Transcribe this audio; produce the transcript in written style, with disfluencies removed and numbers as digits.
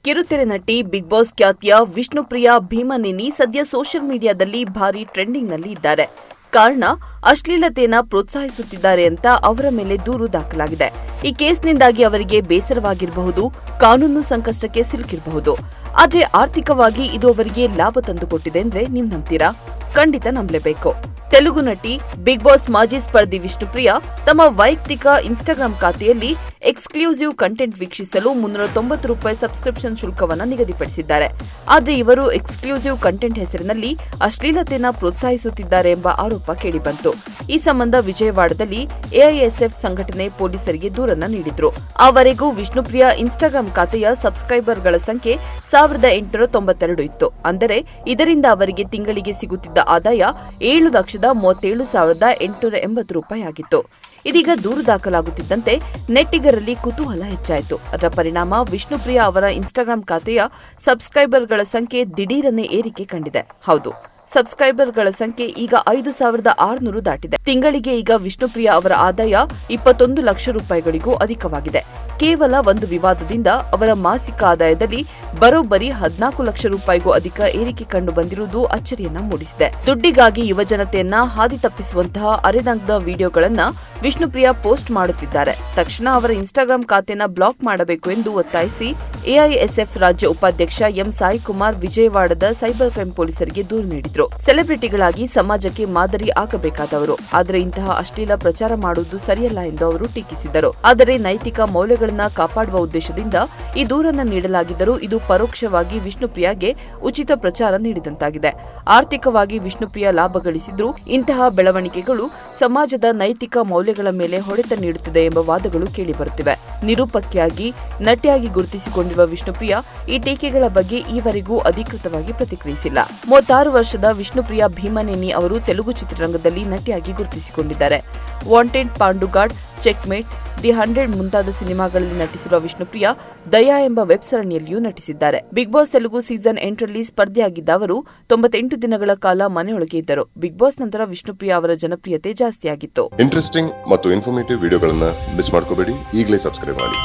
ಕಿರುತೆರೆ ನಟಿ big boss ಖ್ಯಾತಿಯ ವಿಷ್ಣುಪ್ರಿಯಾ ಭೀಮನೇನಿ ಸದ್ಯ ಸೋಷಿಯಲ್ ಮೀಡಿಯಾದಲ್ಲಿ ಭಾರಿ ಟ್ರೆಂಡಿಂಗ್ನಲ್ಲಿ ಇದ್ದಾರೆ. ಕಾರಣ ಅಶ್ಲೀಲತೆಯನ್ನು ಪ್ರೋತ್ಸಾಹಿಸುತ್ತಿದ್ದಾರೆ ಅಂತ ಅವರ ಮೇಲೆ ದೂರು ದಾಖಲಾಗಿದೆ. ಈ ಕೇಸ್ನಿಂದಾಗಿ ಅವರಿಗೆ ಬೇಸರವಾಗಿರಬಹುದು, ಕಾನೂನು ಸಂಕಷ್ಟಕ್ಕೆ ಸಿಲುಕಿರಬಹುದು. ಆದರೆ ಆರ್ಥಿಕವಾಗಿ ಇದು ಅವರಿಗೆ ಲಾಭ ತಂದುಕೊಟ್ಟಿದೆ ಅಂದ್ರೆ ನೀವು ನಂಬ್ತೀರಾ? ಖಂಡಿತ ನಂಬಲೇಬೇಕು. ತೆಲುಗು ನಟಿ ಬಿಗ್ ಬಾಸ್ ಮಾಜಿ ಸ್ಪರ್ಧಿ ವಿಷ್ಣುಪ್ರಿಯಾ ತಮ್ಮ ವೈಯಕ್ತಿಕ ಇನ್ಸ್ಟಾಗ್ರಾಂ ಖಾತೆಯಲ್ಲಿ ಎಕ್ಸ್ಕ್ಲೂಸಿವ್ ಕಂಟೆಂಟ್ ವೀಕ್ಷಿಸಲು ₹390 ಸಬ್ಸ್ಕ್ರಿಪ್ಷನ್ ಶುಲ್ಕವನ್ನು ನಿಗದಿಪಡಿಸಿದ್ದಾರೆ. ಆದರೆ ಇವರು ಎಕ್ಸ್ಕ್ಲೂಸಿವ್ ಕಂಟೆಂಟ್ ಹೆಸರಿನಲ್ಲಿ ಅಶ್ಲೀಲತೆಯನ್ನು ಪ್ರೋತ್ಸಾಹಿಸುತ್ತಿದ್ದಾರೆ ಎಂಬ ಆರೋಪ ಕೇಳಿಬಂತು. ಈ ಸಂಬಂಧ ವಿಜಯವಾಡದಲ್ಲಿ ಎಐಎಸ್ಎಫ್ ಸಂಘಟನೆ ಪೊಲೀಸರಿಗೆ ದೂರನ್ನ ನೀಡಿದ್ರು. ಆವರೆಗೂ ವಿಷ್ಣುಪ್ರಿಯಾ ಇನ್ಸ್ಟಾಗ್ರಾಂ ಖಾತೆಯ ಸಬ್ಸ್ಕ್ರೈಬರ್ಗಳ ಸಂಖ್ಯೆ 1892 ಇತ್ತು. ಅಂದರೆ ಇದರಿಂದ ಅವರಿಗೆ ತಿಂಗಳಿಗೆ ಸಿಗುತ್ತಿದ್ದ ಆದಾಯ ₹7,37,880 ಆಗಿತ್ತು. ಇದೀಗ ದೂರು ದಾಖಲಾಗುತ್ತಿದ್ದಂತೆ ನೆಟ್ಟಿಗರಲ್ಲಿ ಕುತೂಹಲ ಹೆಚ್ಚಾಯಿತು. ಅದರ ಪರಿಣಾಮ ವಿಷ್ಣುಪ್ರಿಯಾ ಅವರ ಇನ್ಸ್ಟಾಗ್ರಾಂ ಖಾತೆಯ ಸಬ್ಸ್ಕ್ರೈಬರ್ಗಳ ಸಂಖ್ಯೆ ದಿಢೀರನೆ ಏರಿಕೆ ಕಂಡಿದೆ. ಹೌದು, ಸಬ್ಸ್ಕ್ರೈಬರ್ಗಳ ಸಂಖ್ಯೆ ಈಗ 5,600 ದಾಟಿದೆ. ತಿಂಗಳಿಗೆ ಈಗ ವಿಷ್ಣುಪ್ರಿಯಾ ಅವರ ಆದಾಯ ₹21 ಲಕ್ಷಗಳಿಗೂ ಅಧಿಕವಾಗಿದೆ. ಕೇವಲ ಒಂದು ವಿವಾದದಿಂದ ಅವರ ಮಾಸಿಕ ಆದಾಯದಲ್ಲಿ ಬರೋಬ್ಬರಿ ₹14 ಲಕ್ಷ ಅಧಿಕ ಏರಿಕೆ ಕಂಡು ಬಂದಿರುವುದು ಅಚ್ಚರಿಯನ್ನ ಮೂಡಿಸಿದೆ. ದುಡ್ಡಿಗಾಗಿ ಯುವಜನತೆಯನ್ನ ಹಾದಿ ತಪ್ಪಿಸುವಂತಹ ಅರೆನಗ್ನ ವಿಡಿಯೋಗಳನ್ನ ವಿಷ್ಣುಪ್ರಿಯಾ ಪೋಸ್ಟ್ ಮಾಡುತ್ತಿದ್ದಾರೆ. ತಕ್ಷಣ ಅವರ ಇನ್ಸ್ಟಾಗ್ರಾಂ ಖಾತೆಯನ್ನ ಬ್ಲಾಕ್ ಮಾಡಬೇಕು ಎಂದು ಒತ್ತಾಯಿಸಿ ಎಐಎಸ್ಎಫ್ ರಾಜ್ಯ ಉಪಾಧ್ಯಕ್ಷ ಎಂ ಸಾಯಿಕುಮಾರ್ ವಿಜಯವಾಡದ ಸೈಬರ್ ಕ್ರೈಂ ಪೊಲೀಸರಿಗೆ ದೂರು ನೀಡಿದ್ರು. ಸೆಲೆಬ್ರಿಟಿಗಳಾಗಿ ಸಮಾಜಕ್ಕೆ ಮಾದರಿ ಆಗಬೇಕಾದವರು, ಆದರೆ ಇಂತಹ ಅಶ್ಲೀಲ ಪ್ರಚಾರ ಮಾಡುವುದು ಸರಿಯಲ್ಲ ಎಂದು ಅವರು ಟೀಕಿಸಿದರು. ಆದರೆ ನೈತಿಕ ಮೌಲ್ಯಗಳನ್ನು ಕಾಪಾಡುವ ಉದ್ದೇಶದಿಂದ ಈ ದೂರನ್ನು ನೀಡಲಾಗಿದ್ದರೂ ಇದು ಪರೋಕ್ಷವಾಗಿ ವಿಷ್ಣುಪ್ರಿಯಾಗೆ ಉಚಿತ ಪ್ರಚಾರ ನೀಡಿದಂತಾಗಿದೆ. ಆರ್ಥಿಕವಾಗಿ ವಿಷ್ಣುಪ್ರಿಯಾ ಲಾಭ ಗಳಿಸಿದ್ರೂ ಇಂತಹ ಬೆಳವಣಿಗೆಗಳು ಸಮಾಜದ ನೈತಿಕ ಮೌಲ್ಯಗಳ ಮೇಲೆ ಹೊಡೆತ ನೀಡುತ್ತದೆ ಎಂಬ ವಾದಗಳು ಕೇಳಿಬರುತ್ತಿವೆ. ನಿರೂಪಕಿಯಾಗಿ ನಟಿಯಾಗಿ ಗುರುತಿಸಿಕೊಂಡಿರುವ ವಿಷ್ಣುಪ್ರಿಯಾ ಈ ಟೀಕೆಗಳ ಬಗ್ಗೆ ಈವರೆಗೂ ಅಧಿಕೃತವಾಗಿ ಪ್ರತಿಕ್ರಿಯಿಸಿಲ್ಲ. 36 ವರ್ಷದ ವಿಷ್ಣುಪ್ರಿಯಾ ಭೀಮನೇನಿ ಅವರು ತೆಲುಗು ಚಿತ್ರರಂಗದಲ್ಲಿ ನಟಿಯಾಗಿ ಗುರುತಿಸಿಕೊಂಡಿದ್ದಾರೆ. ವಾಂಟೆಡ್, ಪಾಂಡುಗಾಡ್, ಚೆಕ್ಮೇಟ್, ದಿ 100 ಮುಂತಾದ ಸಿನಿಮಾಗಳಲ್ಲಿ ನಟಿಸಿರುವ ವಿಷ್ಣುಪ್ರಿಯಾ ದಯಾ ಎಂಬ ವೆಬ್ ಸರಣಿಯಲ್ಲಿಯೂ ನಟಿಸಿದ್ದಾರೆ. ಬಿಗ್ ಬಾಸ್ ತೆಲುಗು ಸೀಸನ್ 8ರಲ್ಲಿ ಸ್ಪರ್ಧಿಯಾಗಿದ್ದ ಅವರು 98 ದಿನಗಳ ಕಾಲ ಮನೆಯೊಳಗೆ ಇದ್ದರು. ಬಿಗ್ ಬಾಸ್ ನಂತರ ವಿಷ್ಣುಪ್ರಿಯಾ ಅವರ ಜನಪ್ರಿಯತೆ ಜಾಸ್ತಿಯಾಗಿತ್ತು. ಇಂಟ್ರೆಸ್ಟಿಂಗ್ ಮತ್ತು ಇನ್ಫಾರ್ಮೇಟಿವ್ ವಿಡಿಯೋಗಳನ್ನ ಮಿಸ್ ಮಾಡ್ಕೋಬೇಡಿ. ಈಗಲೇ ಸಬ್ಸ್ಕ್ರೈಬ್ ಮಾಡಿ.